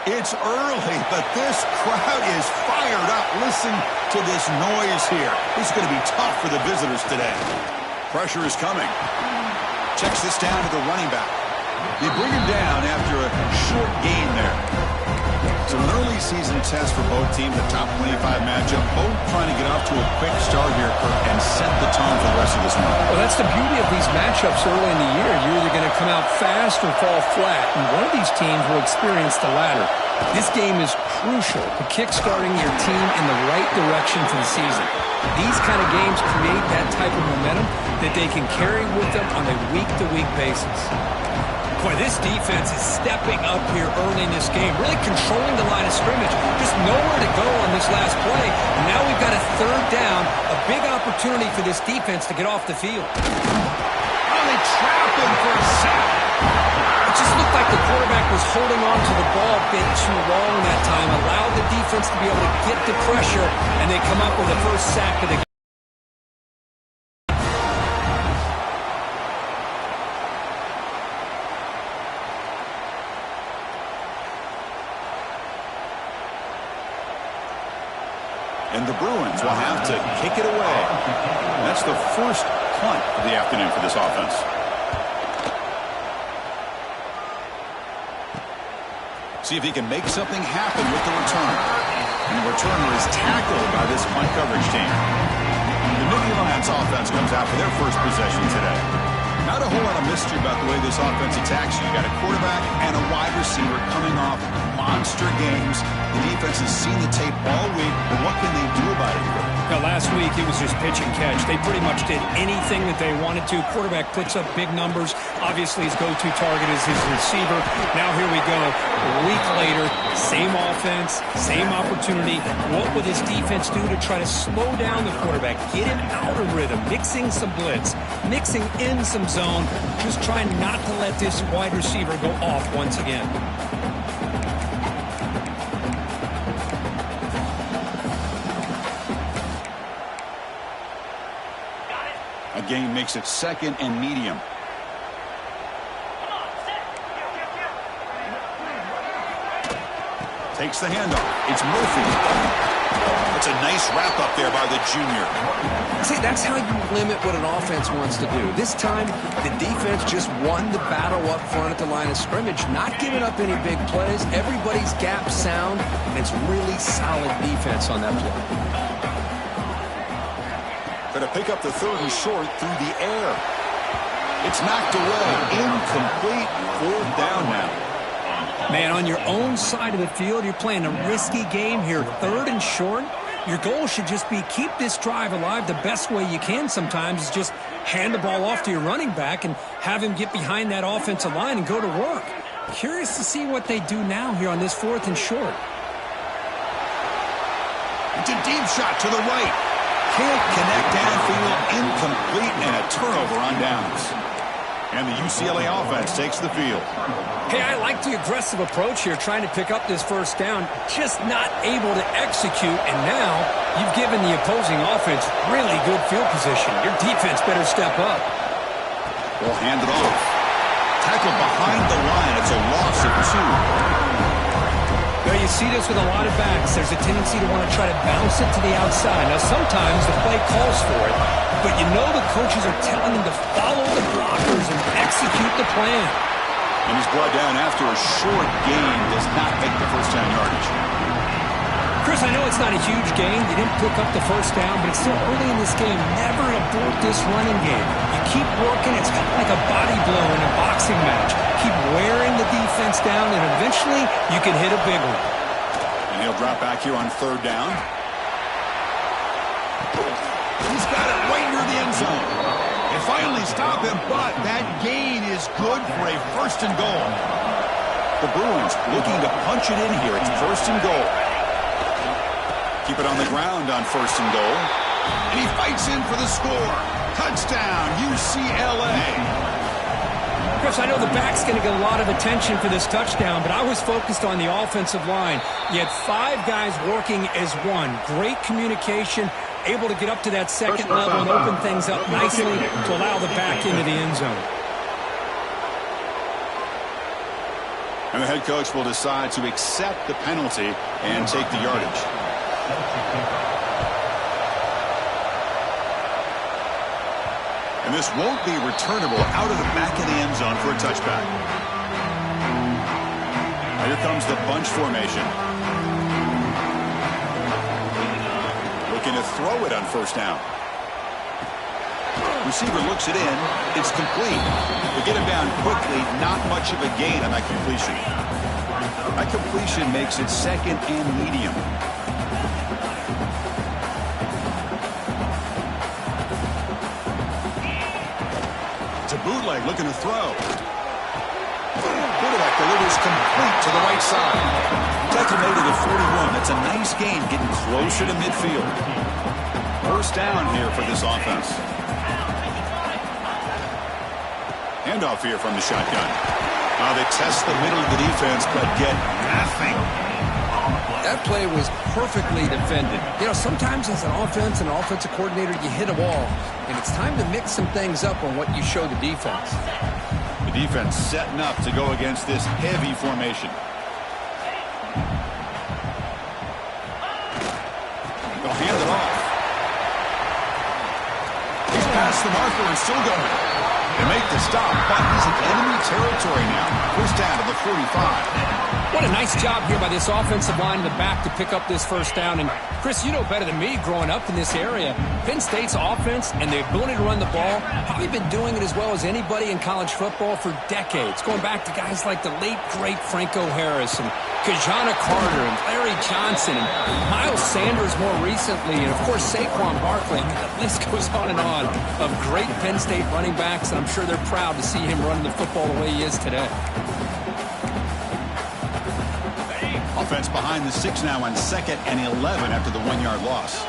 It's early, but this crowd is fired up. Listen to this noise here. This is going to be tough for the visitors today. Pressure is coming. Checks this down to the running back. They bring him down after a short gain there. It's an early season test for both teams, a top 25 matchup. Both trying to get off to a quick start here, Kirk, and set the tone for the rest of this one. Well, that's the beauty of these matchups early in the year. You're either going to come out fast or fall flat, and one of these teams will experience the latter. This game is crucial to kickstarting your team in the right direction for the season. These kind of games create that type of momentum that they can carry with them on a week-to-week basis. Boy, this defense is stepping up here early in this game, really controlling the line of scrimmage. Just nowhere to go on this last play. And now we've got a third down, a big opportunity for this defense to get off the field. Oh, they trap him for a sack. It just looked like the quarterback was holding on to the ball a bit too long that time, allowed the defense to be able to get the pressure, and they come up with the first sack of the game. And the Bruins will have to kick it away. That's the first punt of the afternoon for this offense. See if he can make something happen with the return. And the returner is tackled by this punt coverage team. The Nittany Lions offense comes out for their first possession today. Not a whole lot of mystery about the way this offense attacks you. You got a quarterback and a wide receiver coming off monster games. The defense has seen the tape all week, but what can they do about it here? Now, last week, it was just pitch and catch. They pretty much did anything that they wanted to. Quarterback puts up big numbers. Obviously, his go-to target is his receiver. Now, here we go. A week later, same offense, same opportunity. What would this defense do to try to slow down the quarterback, get him out of rhythm, mixing some blitz, mixing in some zone, just trying not to let this wide receiver go off once again. Gain makes it second and medium. Takes the handoff. It's Murphy. That's a nice wrap up there by the junior. See, that's how you limit what an offense wants to do. This time, the defense just won the battle up front at the line of scrimmage, not giving up any big plays. Everybody's gap sound, and it's really solid defense on that play. Going to pick up the third and short through the air. It's knocked away. Incomplete. Fourth down now. Man, on your own side of the field, you're playing a risky game here. Third and short. Your goal should just be keep this drive alive the best way you can sometimes is just hand the ball off to your running back and have him get behind that offensive line and go to work. Curious to see what they do now here on this fourth and short. It's a deep shot to the right. Can't connect downfield, incomplete, and a turnover on downs. And the UCLA offense takes the field. Hey, I like the aggressive approach here, trying to pick up this first down, just not able to execute, and now you've given the opposing offense really good field position. Your defense better step up. We'll hand it off. Tackled behind the line. It's a loss of 2. Well, you see this with a lot of backs. There's a tendency to want to try to bounce it to the outside. Now, sometimes the play calls for it, but you know the coaches are telling them to follow the blockers and execute the plan. And he's brought down after a short gain. Does not make the first down yardage. Chris, I know it's not a huge gain. You didn't pick up the first down, but it's still early in this game. Never abort this running game. You keep working. It's kind of like a body blow in a boxing match. Keep wearing the defense down, and eventually you can hit a big one. And he'll drop back here on third down. He's got it right near the end zone. They finally stop him, but that gain is good for a first and goal. The Bruins looking to punch it in here. It's first and goal. Keep it on the ground on first and goal. And he fights in for the score. Touchdown, UCLA. Chris, I know the back's going to get a lot of attention for this touchdown, but I was focused on the offensive line. You had 5 guys working as one. Great communication, able to get up to that second level and open things up nicely to allow the back into the end zone. And the head coach will decide to accept the penalty and take the yardage. And this won't be returnable out of the back of the end zone for a touchback. Now here comes the bunch formation. Looking to throw it on first down. Receiver looks it in. It's complete. To get him down quickly, not much of a gain on that completion. That completion makes it second and medium. It's a bootleg looking to throw. Quarterback delivers complete to the right side. Tackle made at the 41. That's a nice gain, getting closer to midfield. First down here for this offense. Handoff here from the shotgun. Now they test the middle of the defense, but get nothing. That play was perfectly defended. You know, sometimes as an offense and an offensive coordinator, you hit a wall, and it's time to mix some things up on what you show the defense. The defense setting up to go against this heavy formation. They'll hand it off. He's past the marker and still going. They make the stop, but he's in enemy territory now. First down to the 45. What a nice job here by this offensive line in the back to pick up this first down. And, Chris, you know better than me growing up in this area, Penn State's offense and the ability to run the ball, probably been doing it as well as anybody in college football for decades, going back to guys like the late, great Franco Harris and Kajana Carter and Larry Johnson and Miles Sanders more recently, and, of course, Saquon Barkley. The list goes on and on of great Penn State running backs, and I'm sure they're proud to see him running the football the way he is today. Offense behind the 6 now on 2nd and 11 after the 1-yard loss.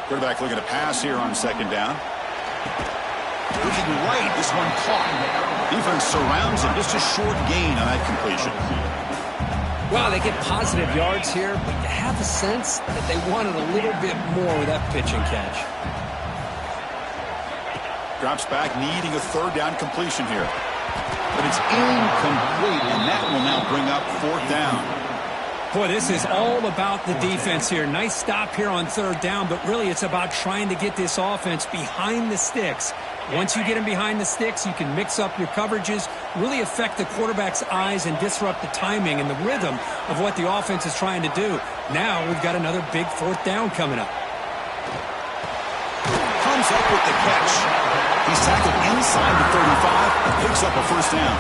Quarterback looking to pass here on 2nd down. Looking right, this one caught. Defense surrounds him, just a short gain on that completion. Well, they get positive yards here, but you have a sense that they wanted a little bit more with that pitch and catch. Drops back, needing a 3rd down completion here. But it's incomplete, and that will now bring up 4th down. Boy, this is all about the defense here. Nice stop here on 3rd down, but really it's about trying to get this offense behind the sticks. Once you get them behind the sticks, you can mix up your coverages, really affect the quarterback's eyes and disrupt the timing and the rhythm of what the offense is trying to do. Now we've got another big 4th down coming up. Comes up with the catch. He's tackled inside the 35, picks up a first down.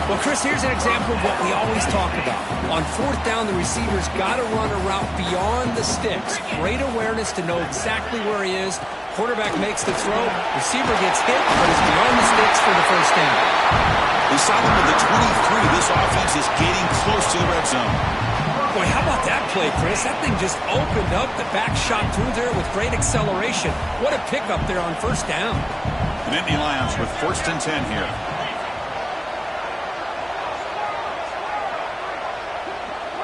Well, Chris, here's an example of what we always talk about. On 4th down, the receiver's got to run a route beyond the sticks. Great awareness to know exactly where he is. Quarterback makes the throw. Receiver gets hit, but is beyond the sticks for the first down. Inside him at the 23, this offense is getting close to the red zone. Boy, how about that play, Chris? That thing just opened up. The back shot through there with great acceleration. What a pickup there on first down. The Nittany Lions with 1st and 10 here.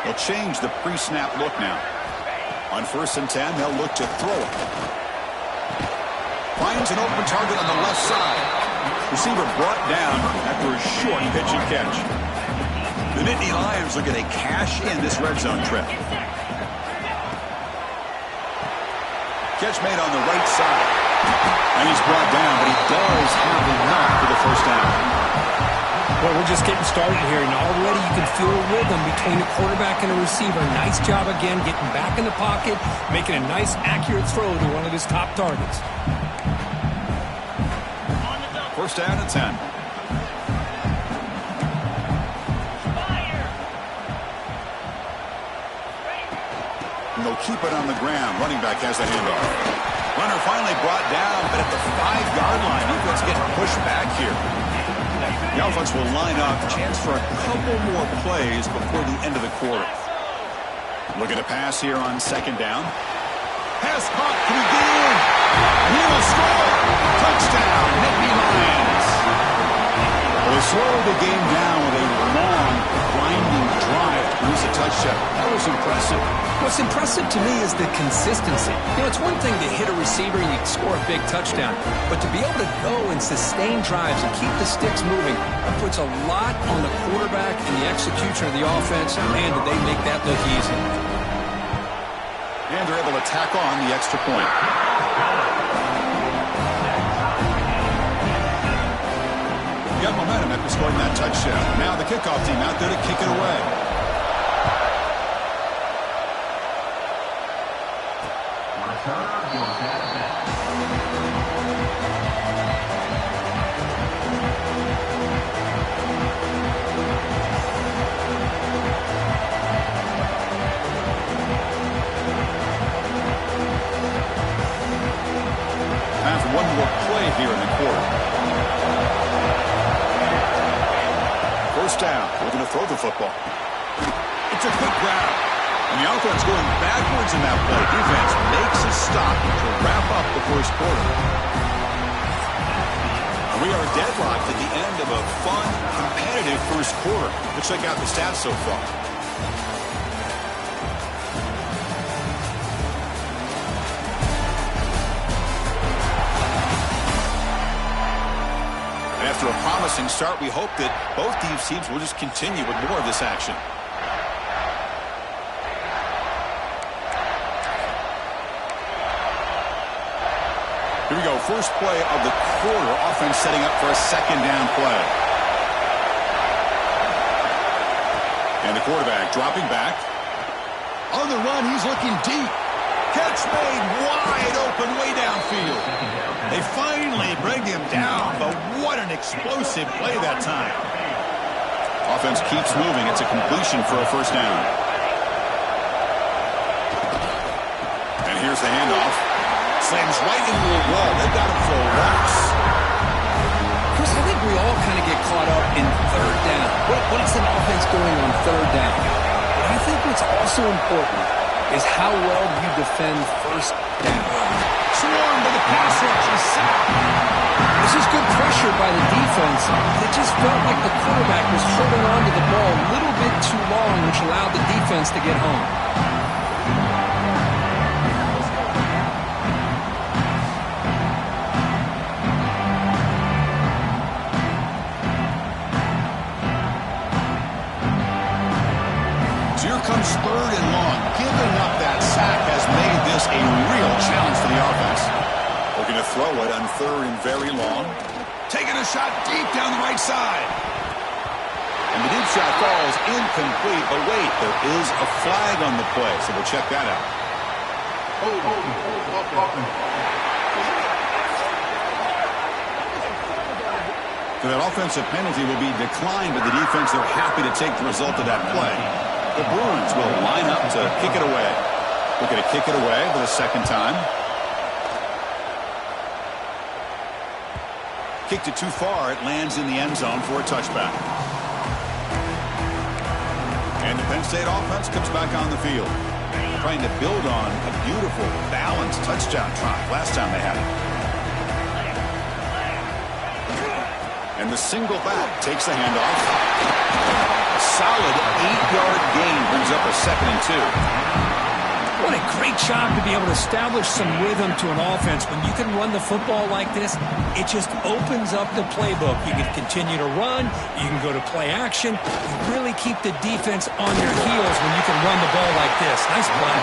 They'll change the pre-snap look now. On 1st and 10, they'll look to throw it. Finds an open target on the left side. Receiver brought down after a short pitch and catch. The Nittany Lions are going to cash in this red zone trip. Catch made on the right side. And he's brought down, but he does have enough for the first down. Well, we're just getting started here, and already you can feel a rhythm between the quarterback and the receiver. Nice job again, getting back in the pocket, making a nice, accurate throw to one of his top targets. First down and 10. And they'll keep it on the ground. Running back has the handoff. Runner finally brought down, but at the 5-yard line, defense getting pushed back here. The offense will line up. Chance for a couple more plays before the end of the quarter. Looking to pass here on 2nd down. Pass caught. Can he get in? He will score. Touchdown, Nittany Lions. Well, they slowed the game down with a long, grinding drive. produce a touchdown. That was impressive. What's impressive to me is the consistency. It's one thing to hit a receiver and you score a big touchdown, but to be able to go and sustain drives and keep the sticks moving, that puts a lot on the quarterback and the execution of the offense. And man, did they make that look easy. And they're able to tack on the extra point. Got momentum after scoring that touchdown. Now the kickoff team out there to kick it away. Time for one more play here in the quarter. First down, looking to throw the football. It's a quick grab. And the offense going backwards in that play. Defense makes a stop to wrap up the first quarter. And we are deadlocked at the end of a fun, competitive first quarter. Let's check out the stats so far. After a promising start, we hope that both these teams will just continue with more of this action. Here we go, first play of the quarter. Offense setting up for a second down play. And the quarterback dropping back. On the run, he's looking deep. Catch made wide open way downfield. They finally bring him down, but what an explosive play that time. Offense keeps moving. It's a completion for a first down. And here's the handoff. Slams right into the wall. They've got him for a loss. Chris, I think we all kind of get caught up in third down. What is an offense doing on third down? But I think what's also important is how well you defend first down. Swarmed by the pass rush. A sack. This is good pressure by the defense. It just felt like the quarterback was holding on to the ball a little bit too long, which allowed the defense to get home. Comes third and long. Giving up that sack has made this a real challenge for the offense. Looking to throw it on third and very long. Taking a shot deep down the right side. And the deep shot falls incomplete. But wait, there is a flag on the play, so we'll check that out. So that offensive penalty will be declined, but the defense, they're happy to take the result of that play. The Bruins will line up to kick it away. Looking to kick it away for the second time. Kicked it too far. It lands in the end zone for a touchback. And the Penn State offense comes back on the field, trying to build on a beautiful, balanced touchdown drive last time they had it. And the single back takes the handoff. Solid 8-yard gain brings up a 2nd and 2. What a great job to be able to establish some rhythm to an offense. When you can run the football like this, it just opens up the playbook. You can continue to run. You can go to play action. You really keep the defense on your heels when you can run the ball like this. Nice play.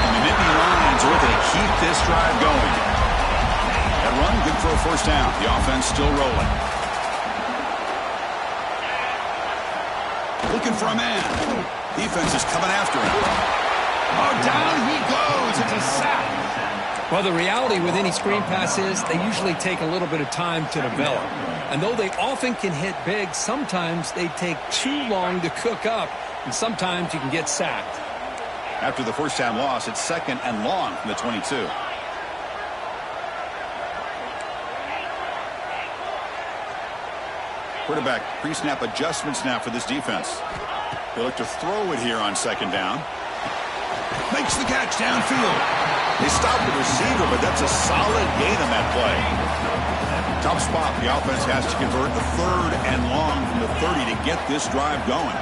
And the Nittany Lions are looking to keep this drive going. That run, good for a first down. The offense still rolling. Looking for a man. Defense is coming after him. Oh, down he goes. It's a sack. Well, the reality with any screen pass is they usually take a little bit of time to develop. And though they often can hit big, sometimes they take too long to cook up, and sometimes you can get sacked. After the first down loss, it's 2nd and long from the 22. Quarterback pre-snap adjustments now for this defense. They look to throw it here on 2nd down. Makes the catch downfield. They stopped the receiver, but that's a solid gain on that play. Tough spot. The offense has to convert the 3rd and long from the 30 to get this drive going.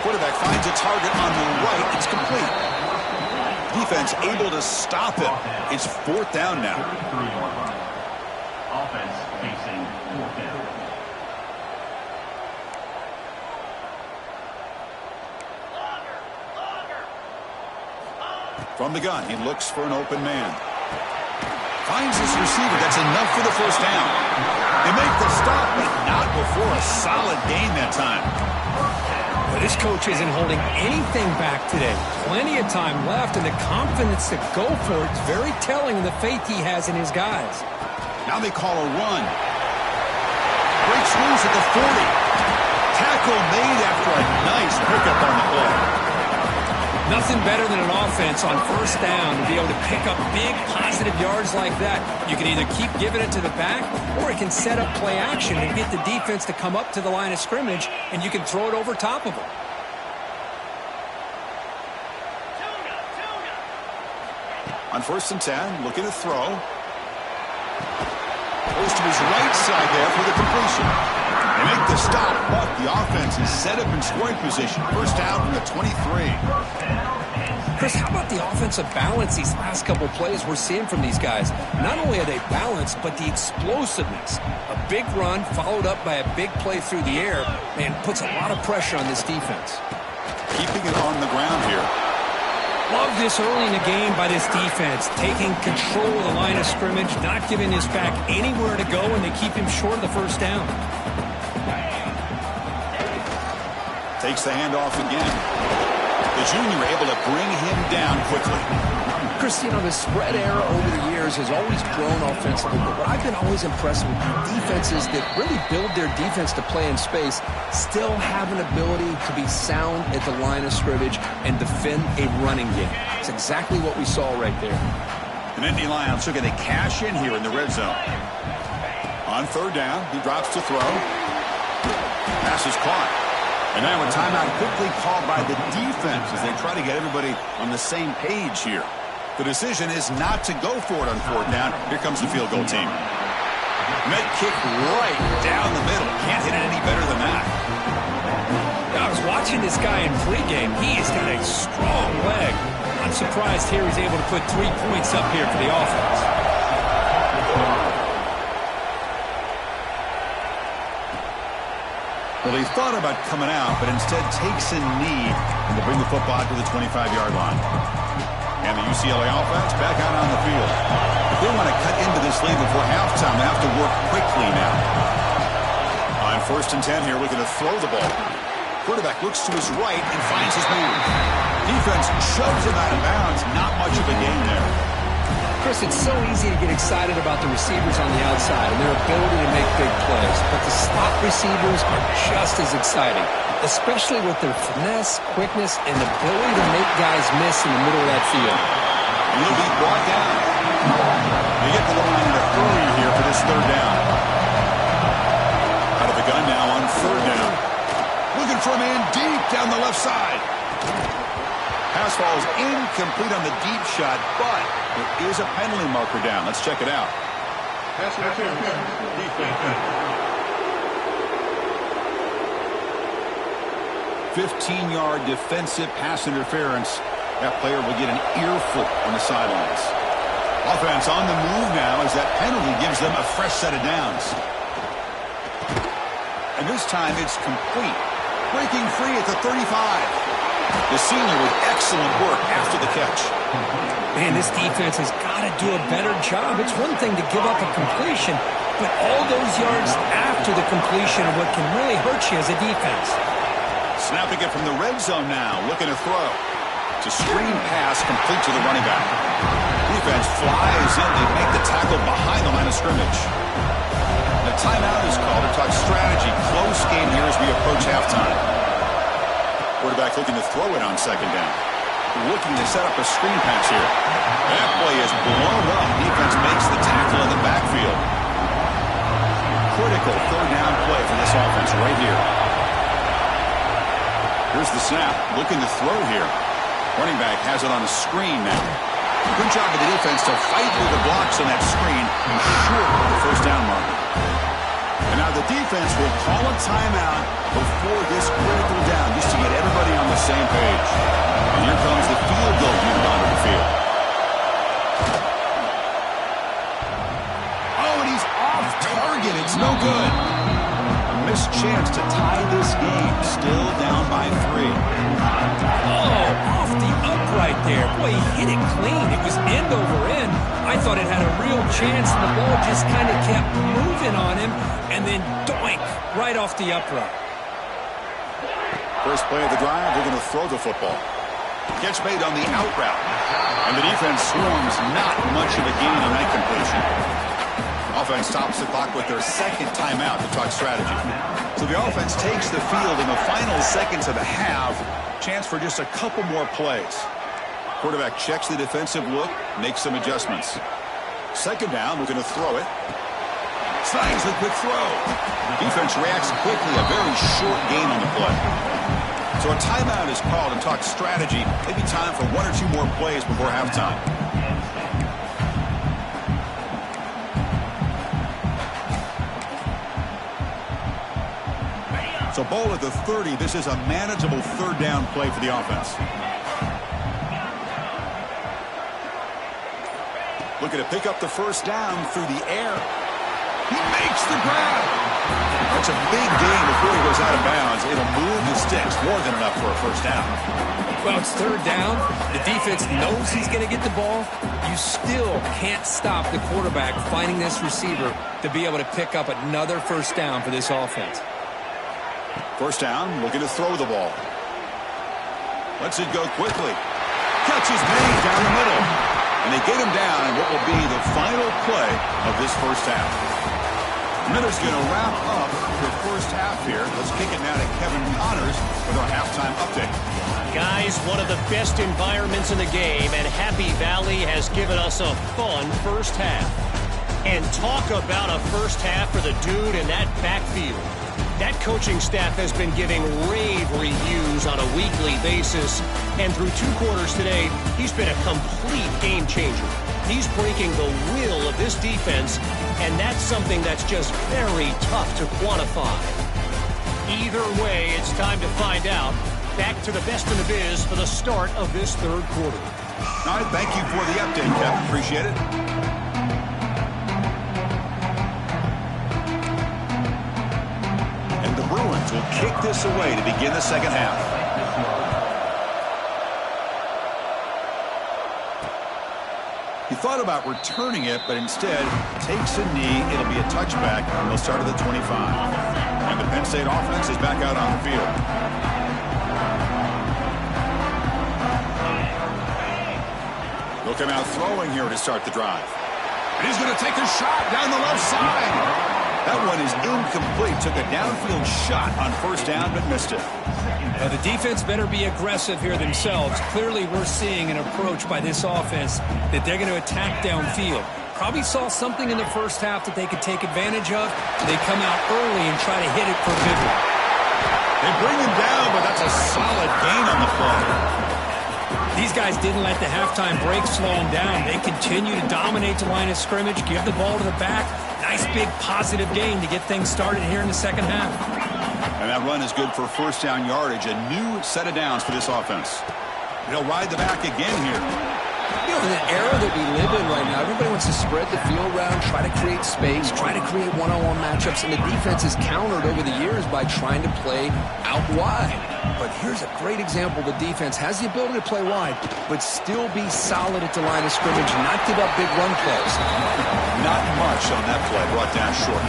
Quarterback finds a target on the right. It's complete. Defense able to stop him. It's 4th down now. Offense facing 4th down. From the gun, he looks for an open man. Finds his receiver. That's enough for the 1st down. They make the stop, but not before a solid gain that time. But this coach isn't holding anything back today. Plenty of time left, and the confidence to go for it is very telling of the faith he has in his guys. Now they call a run. Breaks loose at the 40. Tackle made after a nice pickup on the play. Nothing better than an offense on 1st down to be able to pick up big positive yards like that. You can either keep giving it to the back, or it can set up play action and get the defense to come up to the line of scrimmage, and you can throw it over top of them. On 1st and 10, looking to throw. Goes to his right side there for the completion. They make the stop, but the offense is set up in scoring position. 1st down from the 23. Chris, how about the offensive balance these last couple plays we're seeing from these guys? Not only are they balanced, but the explosiveness. A big run followed up by a big play through the air, and puts a lot of pressure on this defense. Keeping it on the ground here. Love this early in the game by this defense, taking control of the line of scrimmage, not giving this back anywhere to go, and they keep him short of the 1st down. Takes the handoff again. The junior able to bring him down quickly. Chris, you know, the spread era over the years has always grown offensively, but what I've been always impressed with defenses that really build their defense to play in space still have an ability to be sound at the line of scrimmage and defend a running game. It's exactly what we saw right there. The Nittany Lions looking to cash in here in the red zone. On 3rd down, he drops to throw. Pass is caught. And now a timeout quickly called by the defense as they try to get everybody on the same page here. The decision is not to go for it on 4th down. Here comes the field goal team. Met kick right down the middle. Can't hit it any better than that. I was watching this guy in pregame. He has got a strong leg. I'm surprised here he's able to put 3 points up here for the offense. Well, he thought about coming out, but instead takes a knee and to bring the football to the 25-yard line. And the UCLA offense back out on the field. If they want to cut into this lead before halftime, they have to work quickly now. On 1st and 10 here, looking to throw the ball. Quarterback looks to his right and finds his move. Defense shoves him out of bounds. Not much of a gain there. Chris, it's so easy to get excited about the receivers on the outside and their ability to make big plays, but the slot receivers are just as exciting, especially with their finesse, quickness, and ability to make guys miss in the middle of that field. And he'll be brought down. They get to the line in a hurry here for this 3rd down. Out of the gun now on 3rd down. Looking for a man deep down the left side. Pass falls incomplete on the deep shot, but there is a penalty marker down. Let's check it out. 15-yard defensive pass interference. That player will get an earful on the sidelines. Offense on the move now as that penalty gives them a fresh set of downs. And this time it's complete. Breaking free at the 35. The senior with excellent work after the catch. Man, this defense has got to do a better job. It's one thing to give up a completion, but all those yards after the completion are what can really hurt you as a defense. Snapping it from the red zone now, looking to throw. It's a screen pass complete to the running back. Defense flies in. They make the tackle behind the line of scrimmage. The timeout is called to talk strategy. Close game here as we approach halftime. Quarterback looking to throw it on 2nd down. Looking to set up a screen pass here. That play is blown up. Defense makes the tackle in the backfield. Critical 3rd down play for this offense right here. Here's the snap. Looking to throw here. Running back has it on a screen now. Good job of the defense to fight through the blocks on that screen and short of the 1st down marker. And now Now the defense will call a timeout before this critical down, just to get everybody on the same page. And here comes the field goal unit onto the field. Oh, and he's off target. It's no good. A missed chance to tie this game. Still down by 3. Oh, off the upright there. Boy, he hit it clean. It was end over end. I thought it had a real chance, and the ball just kind of kept moving on him, and then doink, right off the upright. First play of the drive, they're going to throw the football. Catch made on the out route. And the defense swarms, not much of a gain on that completion. Offense stops the clock with their second timeout to talk strategy. So the offense takes the field in the final seconds of the half. Chance for just a couple more plays. Quarterback checks the defensive look, makes some adjustments. Second down, we're going to throw it. Slides the quick throw. Defense reacts quickly, a very short gain on the play. So a timeout is called and talk strategy. Maybe time for 1 or 2 more plays before halftime. So ball at the 30. This is a manageable third down play for the offense. Looking to pick up the first down through the air. He makes the grab. That's a big gain before he goes out of bounds. It'll move the sticks, more than enough for a first down. Well, it's third down. The defense knows he's going to get the ball. You still can't stop the quarterback finding this receiver to be able to pick up another first down for this offense. First down, looking to throw the ball. Lets it go quickly. Catch is made down the middle. And they get him down in what will be the final play of this first half. Miller's going to wrap up the first half here. Let's kick it now to Kevin Connors with our halftime update. Guys, one of the best environments in the game, and Happy Valley has given us a fun first half. And talk about a first half for the dude in that backfield. That coaching staff has been giving rave reviews on a weekly basis. And through 2 quarters today, he's been a complete game changer. He's breaking the will of this defense, and that's something that's just very tough to quantify. Either way, it's time to find out. Back to the best in the biz for the start of this third quarter. All right, thank you for the update, Kevin. Appreciate it. And the Bruins will kick this away to begin the second half. He thought about returning it, but instead takes a knee. It'll be a touchback, and they'll start at the 25. And the Penn State offense is back out on the field. They'll come out throwing here to start the drive. And he's going to take a shot down the left side. That one is incomplete. Took a downfield shot on first down, but missed it. Now, the defense better be aggressive here themselves. Clearly, we're seeing an approach by this offense that they're going to attack downfield. Probably saw something in the first half that they could take advantage of. They come out early and try to hit it for a big one. They bring him down, but that's a solid gain on the play. These guys didn't let the halftime break slow them down. They continue to dominate the line of scrimmage, give the ball to the back. Nice big positive gain to get things started here in the second half. And that run is good for first down yardage. A new set of downs for this offense. They'll ride the back again here. You know, in the era that we live in right now, everybody wants to spread the field around, try to create space, try to create one-on-one matchups, and the defense is countered over the years by trying to play out wide. But here's a great example. The defense has the ability to play wide, but still be solid at the line of scrimmage and not give up big run plays. Not much on that play, brought down short.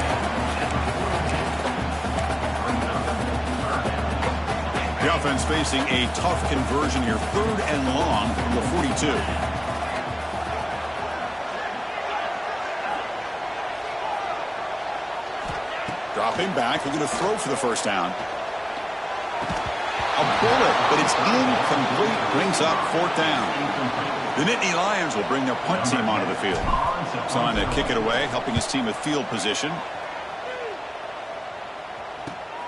The offense facing a tough conversion here. 3rd and long from the 42. Dropping back. They're going to throw for the first down. A bullet, but it's incomplete. Brings up 4th down. The Nittany Lions will bring their punt team onto the field. Son to kick it away, helping his team with field position.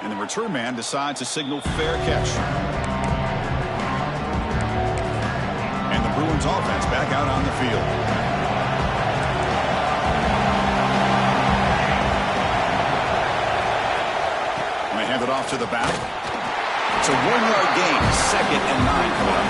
And the return man decides to signal fair catch. And the Bruins offense back out on the field. off to the back. It's a 1-yard gain, 2nd and 9 for them.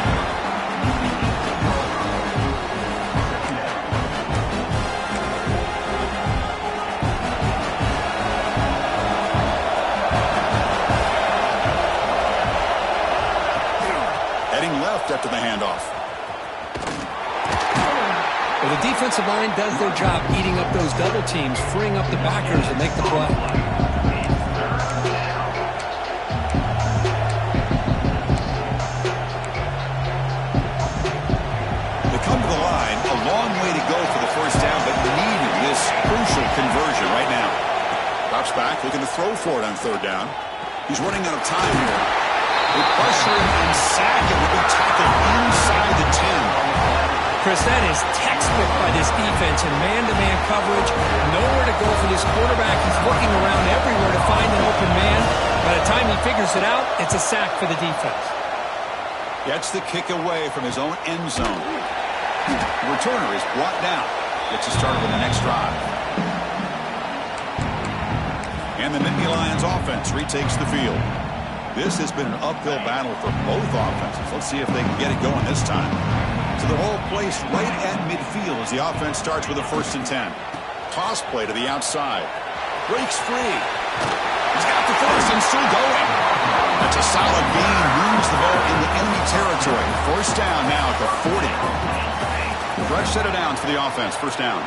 Heading left after the handoff. Well, the defensive line does their job eating up those double teams, freeing up the backers to make the play. They come to the line, a long way to go for the first down, but needing this crucial conversion right now. Drops back, looking to throw for it on 3rd down. He's running out of time here. They pressure him and sack him. He'll be tackled inside the 10. Chris, that is textbook by this defense in man-to-man coverage. Nowhere to go for this quarterback. He's looking around everywhere to find an open man. By the time he figures it out, it's a sack for the defense. Gets the kick away from his own end zone. The returner is brought down. Gets us started with the next drive. And the Nittany Lions offense retakes the field. This has been an uphill battle for both offenses. Let's see if they can get it going this time. So they're all placed right at midfield as the offense starts with a 1st and 10. Toss play to the outside. Breaks free. He's got the first and still going. That's a solid gain. Moves the ball into enemy territory. 1st down now at the 40. Fresh set of downs for the offense. 1st down.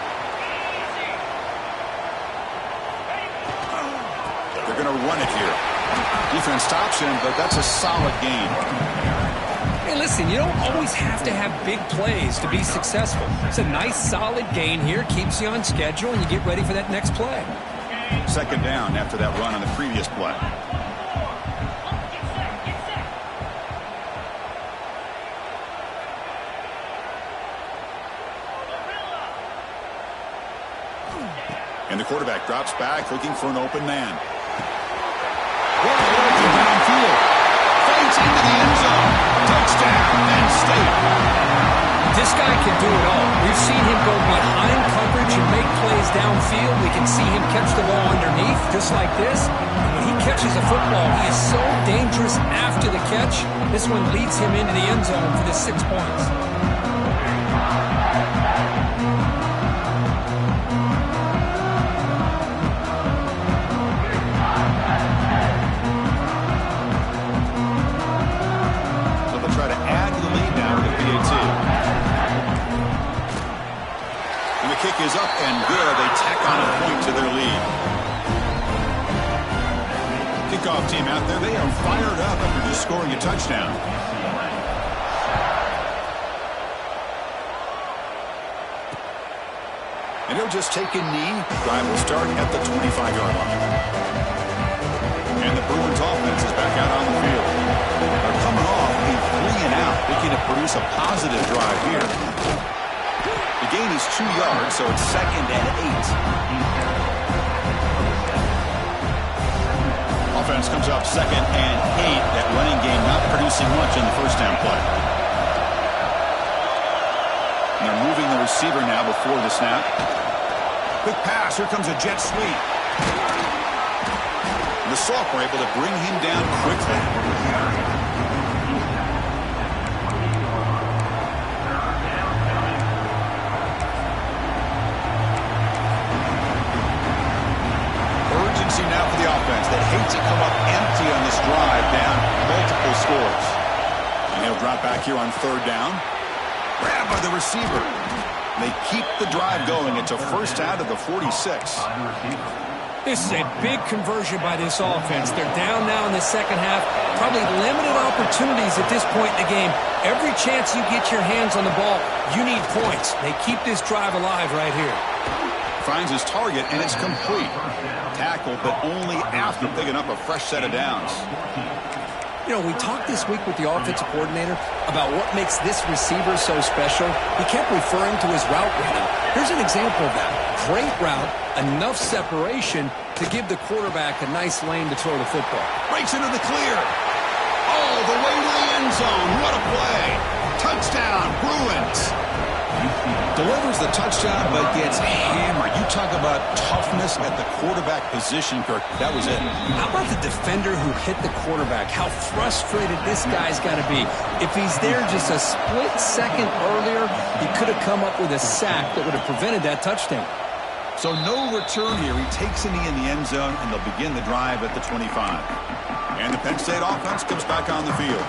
They're going to run it here. Defense stops him, but that's a solid gain. Hey, listen, you don't always have to have big plays to be successful. It's a nice, solid gain here. Keeps you on schedule, and you get ready for that next play. 2nd down after that run on the previous play. And the quarterback drops back, looking for an open man. Wide open downfield. Fades into the end zone. Touchdown, Penn State. This guy can do it all. We've seen him go behind coverage and make plays downfield. We can see him catch the ball underneath, just like this. And when he catches a football, he is so dangerous after the catch. This one leads him into the end zone for the 6 points. Kick is up and good. They tack on a point to their lead. Kickoff team out there. They are fired up after just scoring a touchdown. And he'll just take a knee. Drive will start at the 25-yard line. And the Bruins offense is back out on the field. They're coming off a 3-and-out, looking to produce a positive drive here. The gain is 2 yards, so it's 2nd and 8. Offense comes up 2nd and 8. That running game not producing much in the 1st down play. And they're moving the receiver now before the snap. Quick pass. Here comes a jet sweep. And the Soft were able to bring him down quickly. Now for the offense that hates to come up empty on this drive, down multiple scores. And he'll drop back here on 3rd down. Grabbed by the receiver. They keep the drive going. It's a 1st out of the 46. This is a big conversion by this offense. They're down now in the 2nd half. Probably limited opportunities at this point in the game. Every chance you get your hands on the ball, you need points. They keep this drive alive right here. Finds his target, and it's complete. Tackle, but only after picking up a fresh set of downs. You know, we talked this week with the offensive coordinator about what makes this receiver so special. He kept referring to his route running. Here's an example of that. Great route, enough separation to give the quarterback a nice lane to throw the football. Breaks into the clear. All the way to the end zone. What a play. Touchdown, Bruins. Delivers the touchdown, but gets hammered. You talk about toughness at the quarterback position, Kirk. That was it. How about the defender who hit the quarterback? How frustrated this guy's got to be. If he's there just a split second earlier, he could have come up with a sack that would have prevented that touchdown. So no return here. He takes a knee in the end zone, and they'll begin the drive at the 25. And the Penn State offense comes back on the field.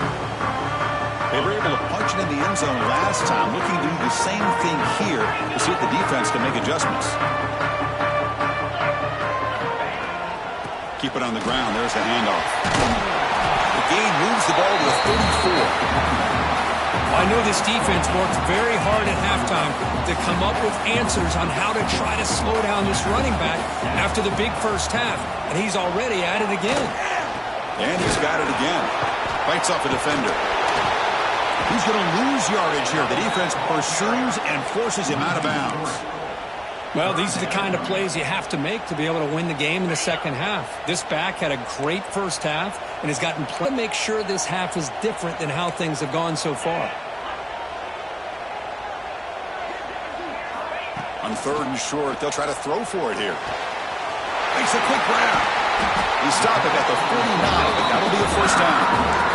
They were able to punch it in the end zone last time, looking to do the same thing here to see if the defense can make adjustments. Keep it on the ground. There's the handoff. The gain moves the ball to the 34. I know this defense worked very hard at halftime to come up with answers on how to try to slow down this running back after the big first half, and he's already at it again. And he's got it again. Fights off a defender. He's going to lose yardage here. The defense pursues and forces him out of bounds. Well, these are the kind of plays you have to make to be able to win the game in the second half. This back had a great first half and has gotten plenty to make sure this half is different than how things have gone so far. On 3rd and short, they'll try to throw for it here. Makes a quick grab. He stopped it at the 49, but that'll be a first down.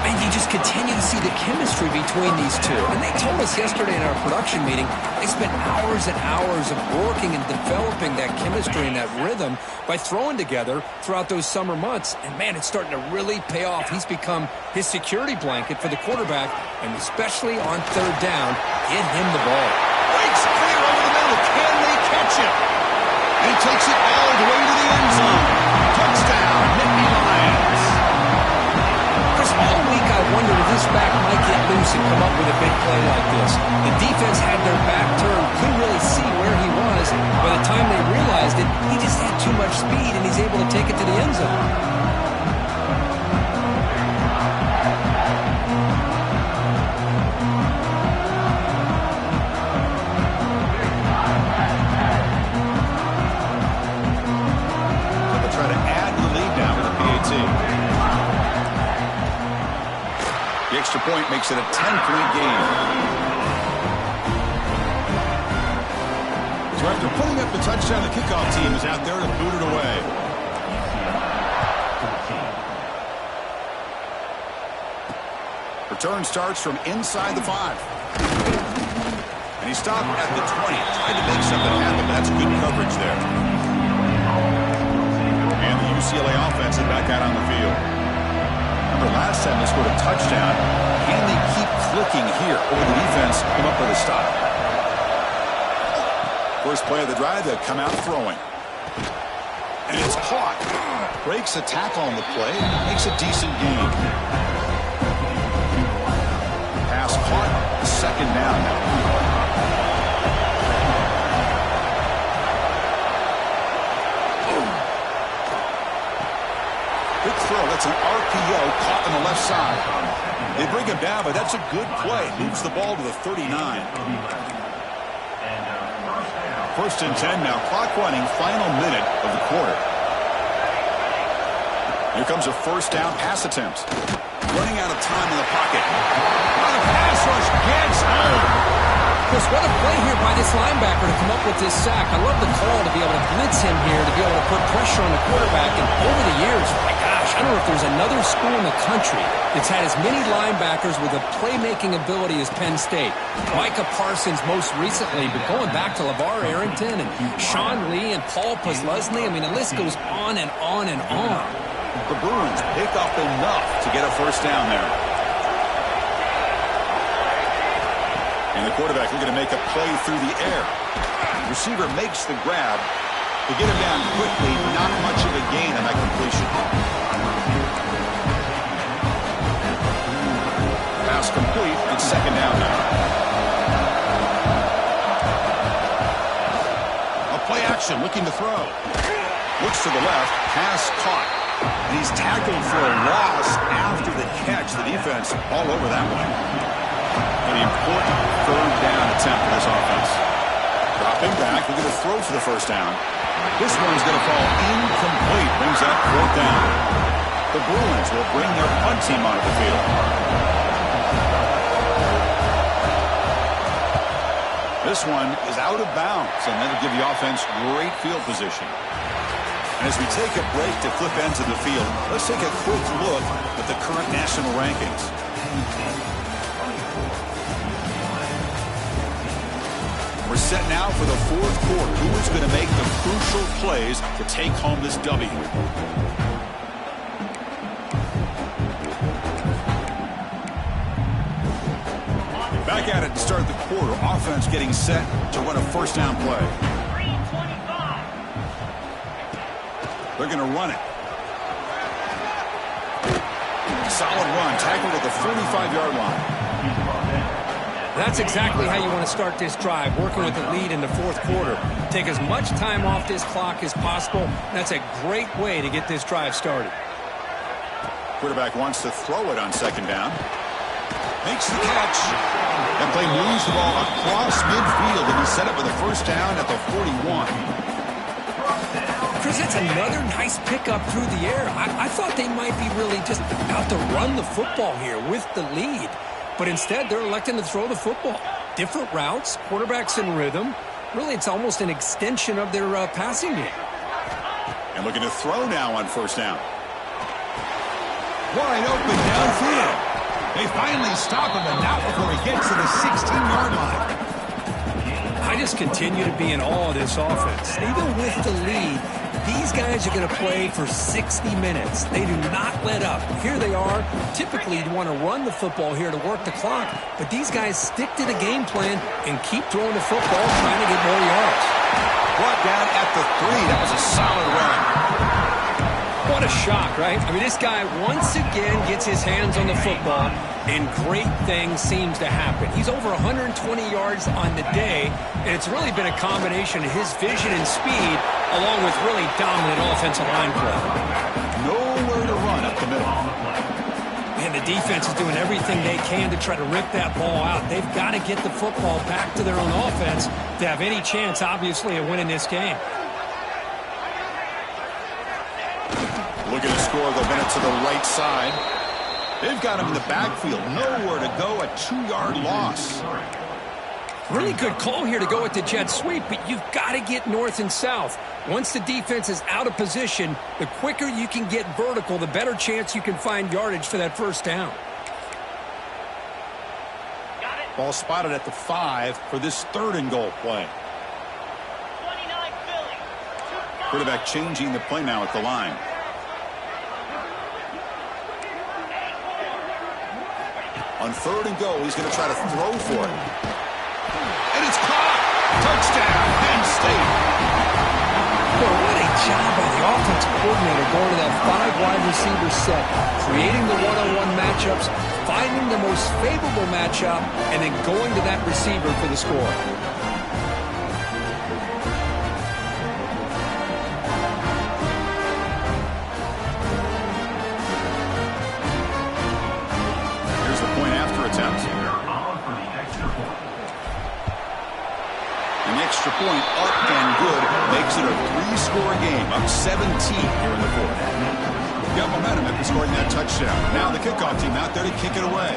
And you just continue to see the chemistry between these two. And they told us yesterday in our production meeting, they spent hours and hours of working and developing that chemistry and that rhythm by throwing together throughout those summer months. And, man, it's starting to really pay off. He's become his security blanket for the quarterback, and especially on 3rd down, get him the ball. Breaks clear over the middle. Can they catch him? And he takes it all the way to the end zone. Touchdown, Nittany Lions. All week I wondered if this back might get loose and come up with a big play like this. The defense had their back turned, couldn't really see where he was. By the time they realized it, he just had too much speed, and he's able to take it to the end zone. They'll try to add the lead now with the PAT. The extra point makes it a 10-point game. So after putting up the touchdown, the kickoff team is out there to boot it away. Return starts from inside the 5. And he stopped at the 20. Tried to make something happen, but that's good coverage there. And the UCLA offense is back out on the field. Last time they scored a touchdown. Can they keep clicking here? Or will the defense come up with a stop? First play of the drive, they'll come out throwing. And it's caught. Breaks a tackle on the play. Makes a decent gain. Pass caught. 2nd down now. Quick throw. That's an RPO caught on the left side. They bring him down, but that's a good play. Moves the ball to the 39. 1st and 10 now. Clock running. Final minute of the quarter. Here comes a 1st down pass attempt. Running out of time in the pocket. Now the pass rush gets home. Chris, what a play here by this linebacker to come up with this sack. I love the call to be able to blitz him here, to be able to put pressure on the quarterback. And over the years, my gosh, I don't know if there's another school in the country that's had as many linebackers with a playmaking ability as Penn State. Micah Parsons most recently, but going back to LeVar Arrington and Sean Lee and Paul Posluszny. I mean, the list goes on and on and on. The Bruins pick up enough to get a 1st down there. And the quarterback looking to make a play through the air. The receiver makes the grab. To get him down quickly, not much of a gain on that completion. Pass complete. It's 2nd down now. A play action looking to throw. Looks to the left. Pass caught. And he's tackled for a loss after the catch. The defense all over that one. An important 3rd down attempt for this offense. Dropping back, we're going to throw for the 1st down. This one's going to fall incomplete. Brings up 4th down. The Bruins will bring their punt team onto the field. This one is out of bounds, and that'll give the offense great field position. And as we take a break to flip ends of the field, let's take a quick look at the current national rankings. We're set now for the fourth quarter. Who is going to make the crucial plays to take home this W? Back at it to start the quarter. Offense getting set to run a first down play. They're going to run it. Solid run. Tackled at the 45-yard line. That's exactly how you want to start this drive, working with the lead in the fourth quarter. Take as much time off this clock as possible. That's a great way to get this drive started. Quarterback wants to throw it on second down. Makes the catch. That play moves the ball across midfield, and he's set up with a first down at the 41. Chris, that's another nice pickup through the air. I thought they might be really just out to run the football here with the lead. But instead, they're electing to throw the football. Different routes, quarterbacks in rhythm. Really, it's almost an extension of their passing game. And looking to throw now on first down. Wide open downfield. They finally stop him, and not before he gets to the 16-yard line. I just continue to be in awe of this offense. Even with the lead, these guys are going to play for 60 minutes. They do not let up. Here they are. Typically, you want to run the football here to work the clock, but these guys stick to the game plan and keep throwing the football, trying to get more yards. Brought down at the 3. That was a solid run. What a shock, right? I mean, this guy once again gets his hands on the football, and great things seems to happen. He's over 120 yards on the day, and it's really been a combination of his vision and speed, along with really dominant offensive line play. Nowhere to run up the middle. And the defense is doing everything they can to try to rip that ball out. They've got to get the football back to their own offense to have any chance, obviously, of winning this game. Looking to score, they'll bend it to the right side. They've got him in the backfield. Nowhere to go, a 2-yard loss. Really good call here to go with the jet sweep, but you've got to get north and south. Once the defense is out of position, the quicker you can get vertical, the better chance you can find yardage for that first down. Ball spotted at the 5 for this 3rd and goal play. Quarterback changing the play now at the line. On 3rd and goal, he's going to try to throw for it. And it's caught! Touchdown, Penn State! Well, what a job by the offensive coordinator going to that 5-wide receiver set, creating the one-on-one matchups, finding the most favorable matchup, and then going to that receiver for the score. Extra point up and good makes it a 3-score game, up 17 here in the 4th. Got momentum after scoring that touchdown. Now the kickoff team out there to kick it away.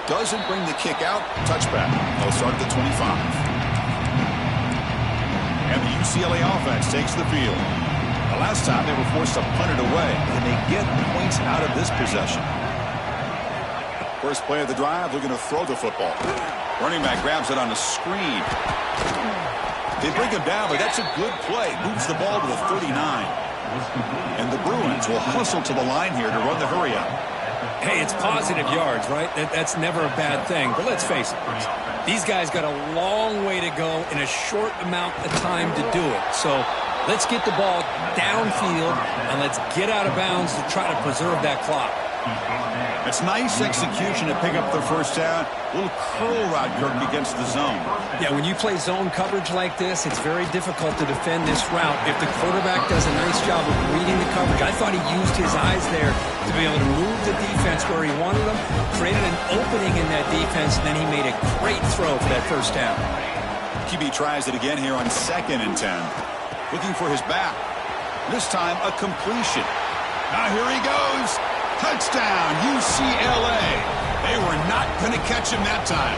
Doesn't bring the kick out. Touchback. They'll start at the 25. And the UCLA offense takes the field. The last time they were forced to punt it away. Can they get points out of this possession? First play of the drive, looking to throw the football. Running back grabs it on a screen. They bring him down, but that's a good play. Moves the ball to the 39. And the Bruins will hustle to the line here to run the hurry up. Hey, it's positive yards, right? That's never a bad thing. But let's face it, these guys got a long way to go in a short amount of time to do it. So let's get the ball downfield, and let's get out of bounds to try to preserve that clock. It's nice execution to pick up the first down. A little curl route, Kirk, against the zone. Yeah, when you play zone coverage like this, it's very difficult to defend this route if the quarterback does a nice job of reading the coverage. I thought he used his eyes there to be able to move the defense where he wanted them, created an opening in that defense, and then he made a great throw for that first down. QB tries it again here on 2nd and 10. Looking for his back. This time, a completion. Now here he goes. Touchdown, UCLA. They were not going to catch him that time.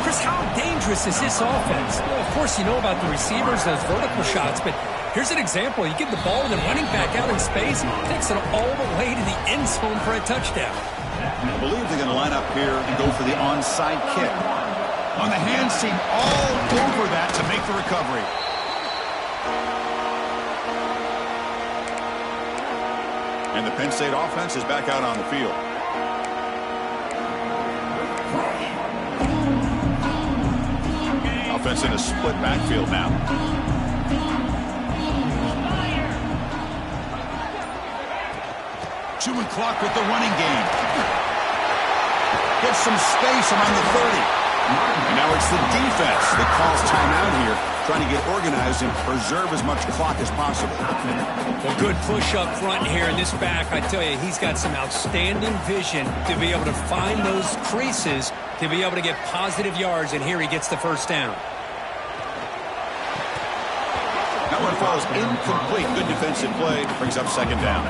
Chris, how dangerous is this offense? Well, of course, you know about the receivers, those vertical shots, but here's an example. You give the ball to the running back out in space, takes it all the way to the end zone for a touchdown. I believe they're going to line up here and go for the onside kick. On the hands team all over that to make the recovery. And the Penn State offense is back out on the field. Offense in a split backfield now. Chewing clock with the running game. Gets some space around the 30. And now it's the defense that calls timeout here, trying to get organized and preserve as much clock as possible. Well, good push up front here in this back. I tell you, he's got some outstanding vision to be able to find those creases, to be able to get positive yards, and here he gets the first down. That one falls incomplete. Good defensive play. Brings up second down.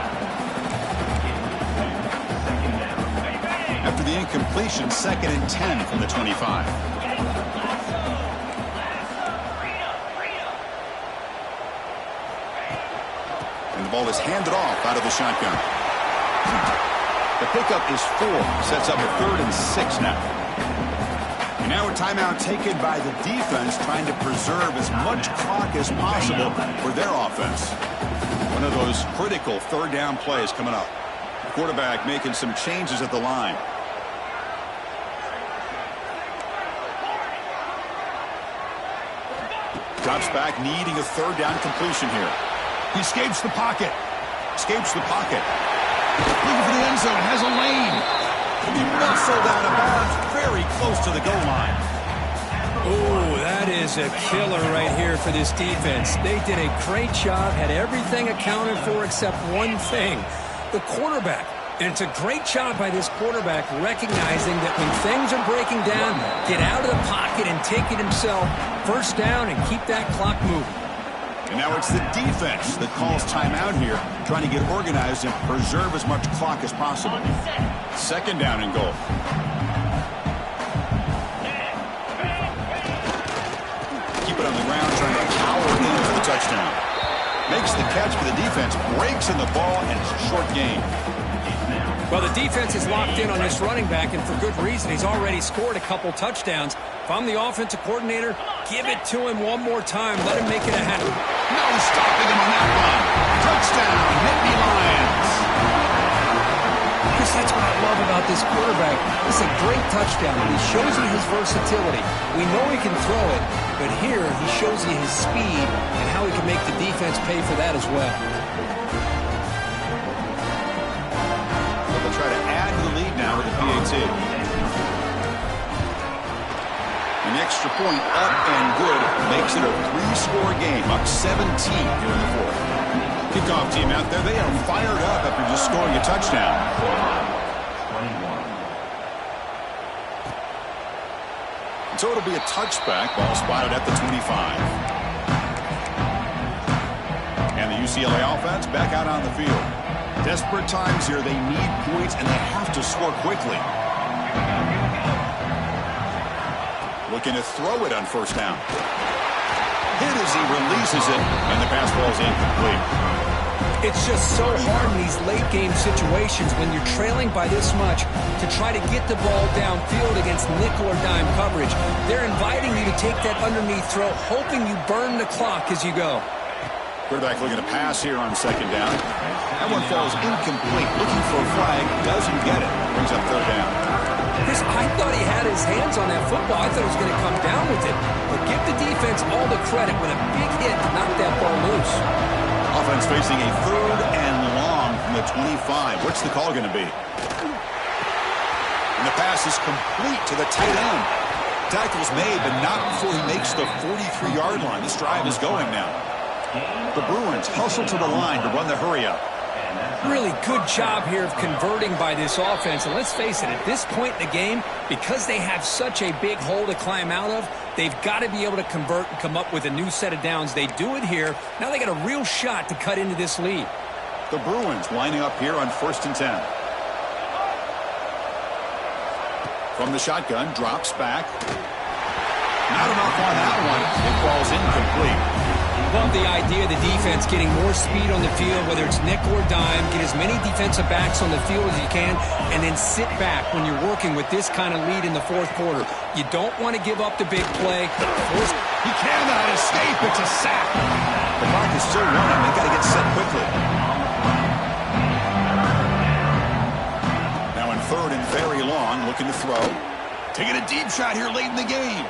After the incompletion, 2nd and 10 from the 25. And the ball is handed off out of the shotgun. The pickup is 4. Sets up a 3rd and 6 now. And now a timeout taken by the defense, trying to preserve as much clock as possible for their offense. One of those critical 3rd down plays coming up. The quarterback making some changes at the line. Drops back, needing a 3rd down completion here. He escapes the pocket. Escapes the pocket. Looking for the end zone. Has a lane. He muscled out of bounds very close to the goal line. Oh, that is a killer right here for this defense. They did a great job, had everything accounted for except one thing, the quarterback. And it's a great job by this quarterback recognizing that when things are breaking down, get out of the pocket and take it himself, first down, and keep that clock moving. And now it's the defense that calls timeout here, trying to get organized and preserve as much clock as possible. 2nd down and goal. Keep it on the ground, trying to power in for the touchdown. Makes the catch for the defense, breaks in the ball, and it's a short gain. Well, the defense is locked in on this running back, and for good reason. He's already scored a couple touchdowns. If I'm the offensive coordinator, give it to him one more time. Let him make it a habit. No stopping him on that one. Touchdown, Nittany Lions. Chris, that's what I love about this quarterback. It's a great touchdown. He shows you his versatility. We know he can throw it, but here he shows you his speed and how he can make the defense pay for that as well. They'll try to add to the lead now with the PAT. An extra point up and good makes it a 3-score game, up 17 here in the 4th. Kickoff team out there, they are fired up after just scoring a touchdown. And so it'll be a touchback, ball spotted at the 25. And the UCLA offense back out on the field. Desperate times here, they need points and they have to score quickly. Looking to throw it on 1st down. Hit as he releases it, and the pass ball is incomplete. It's just so hard in these late-game situations when you're trailing by this much to try to get the ball downfield against nickel or dime coverage. They're inviting you to take that underneath throw, hoping you burn the clock as you go. Quarterback looking to pass here on 2nd down. That one falls incomplete. Looking for a flag. Doesn't get it. Brings up 3rd down. Chris, I thought he had his hands on that football. I thought he was going to come down with it. But give the defense all the credit with a big hit to knock that ball loose. Offense facing a 3rd and long from the 25. What's the call going to be? And the pass is complete to the tight end. Tackle's made, but not before he makes the 43-yard line. This drive is going now. The Bruins hustle to the line to run the hurry-up. Really good job here of converting by this offense. And let's face it, at this point in the game, because they have such a big hole to climb out of, they've got to be able to convert and come up with a new set of downs. They do it here. Now they got a real shot to cut into this lead. The Bruins lining up here on 1st and 10. From the shotgun, drops back. Not enough on that one. It falls incomplete. Love the idea of the defense getting more speed on the field, whether it's nickel or dime. Get as many defensive backs on the field as you can, and then sit back when you're working with this kind of lead in the fourth quarter. You don't want to give up the big play. He cannot escape. It's a sack. The clock is still running. They've got to get set quickly. Now in third and very long, looking to throw. Taking a deep shot here late in the game.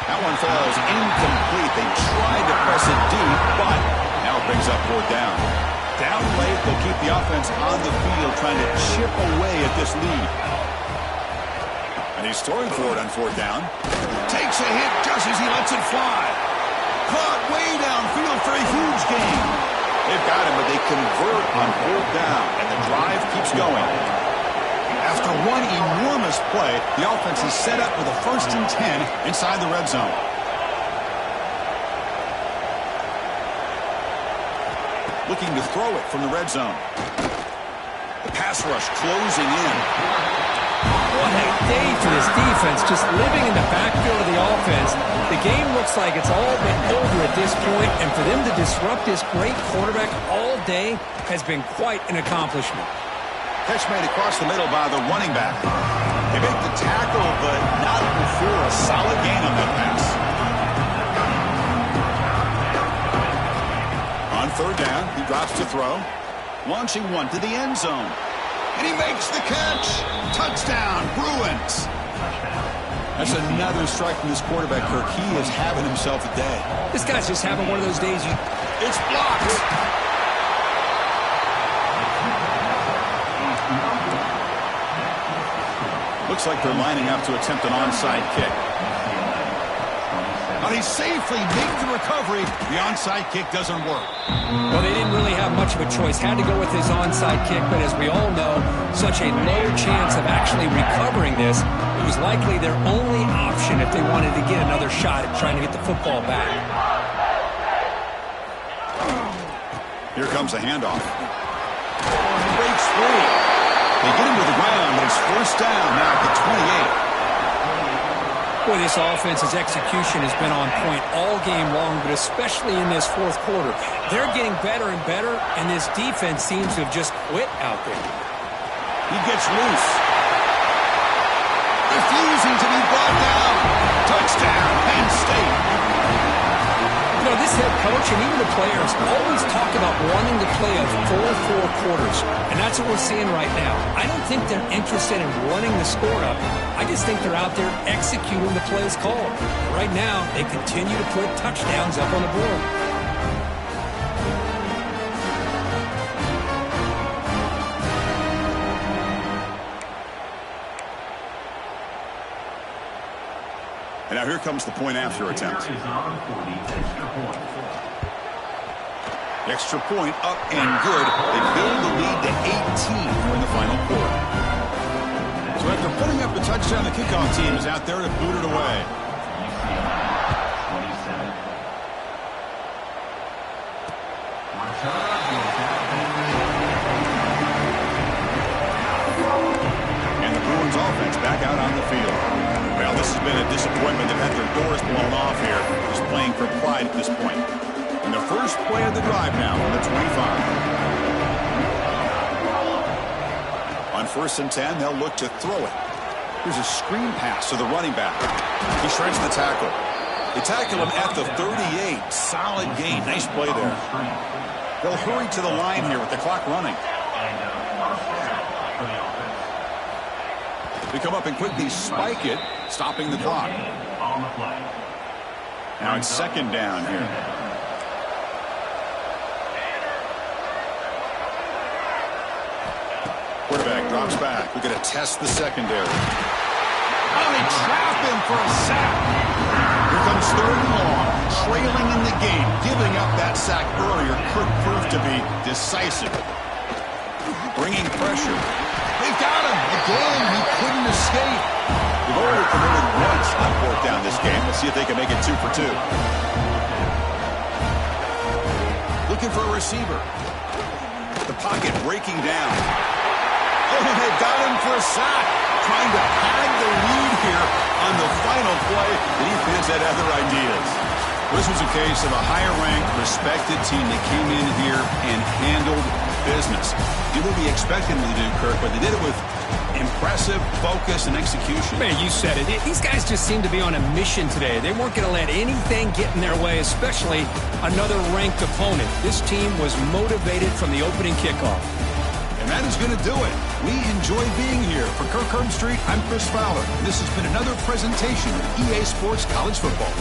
That one falls incomplete. They tried to press it deep, but now it brings up fourth down. Down late, they'll keep the offense on the field trying to chip away at this lead. And he's throwing for it on fourth down. Takes a hit just as he lets it fly. Caught way downfield for a huge gain. They've got him, but they convert on fourth down, and the drive keeps going. After one enormous play, the offense is set up with a 1st and 10 inside the red zone. Looking to throw it from the red zone. The pass rush closing in. What a day for this defense, just living in the backfield of the offense. The game looks like it's all been over at this point, and for them to disrupt this great quarterback all day has been quite an accomplishment. Catch made across the middle by the running back. They make the tackle, but not before a solid gain on that pass. On third down, he drops to throw. Launching one to the end zone. And he makes the catch. Touchdown, Bruins. That's another strike from this quarterback, Kirk. He is having himself a day. This guy's just having one of those days. It's blocked. Looks like they're lining up to attempt an onside kick. Now they safely make the recovery. The onside kick doesn't work. Well, they didn't really have much of a choice. Had to go with his onside kick, but as we all know, such a low chance of actually recovering this. It was likely their only option if they wanted to get another shot at trying to get the football back. Here comes a handoff. Breaks free. They get him to the ground, but it's first down now at the 28. Boy, this offense's execution has been on point all game long, but especially in this fourth quarter. They're getting better and better, and this defense seems to have just quit out there. He gets loose. Refusing to be brought down. Touchdown, Penn State. You know, this head coach and even the players always talk about wanting to play a full 4 quarters, and that's what we're seeing right now. I don't think they're interested in running the score up. I just think they're out there executing the plays called. Right now, they continue to put touchdowns up on the board. And now here comes the point after attempt. The extra point up and good. They build the lead to 18 in the final quarter. So after putting up the touchdown, the kickoff team is out there to boot it away. And the Bruins offense back out on the field. Well, this has been a disappointment. They've had their doors blown off here. Just playing for pride at this point. And the first play of the drive now on the 25. On 1st and 10, they'll look to throw it. Here's a screen pass to the running back. He shreds the tackle. They tackle him at the 38. Solid gain. Nice play there. They'll hurry to the line here with the clock running. They come up and quickly spike it, stopping the clock. Now it's 2nd down here. Quarterback drops back. We're going to test the secondary. Oh, they trap him for a sack. Here comes 3rd and long, trailing in the game. Giving up that sack earlier could prove to be decisive. Bringing pressure. They've got him. Again, he couldn't escape. They've already committed once on 4th down this game. Let's see if they can make it 2 for 2. Looking for a receiver. The pocket breaking down. Oh, they've got him for a sack. trying to pad the lead here on the final play. The defense had other ideas. This was a case of a higher-ranked, respected team that came in here and handled business. You would be expecting them to do, Kirk, but they did it with impressive focus and execution. Man, you said it. These guys just seem to be on a mission today. They weren't going to let anything get in their way, especially another ranked opponent. This team was motivated from the opening kickoff. And that is going to do it. We enjoy being here. For Kirk Herbstreit, I'm Chris Fowler. And this has been another presentation of EA Sports College Football.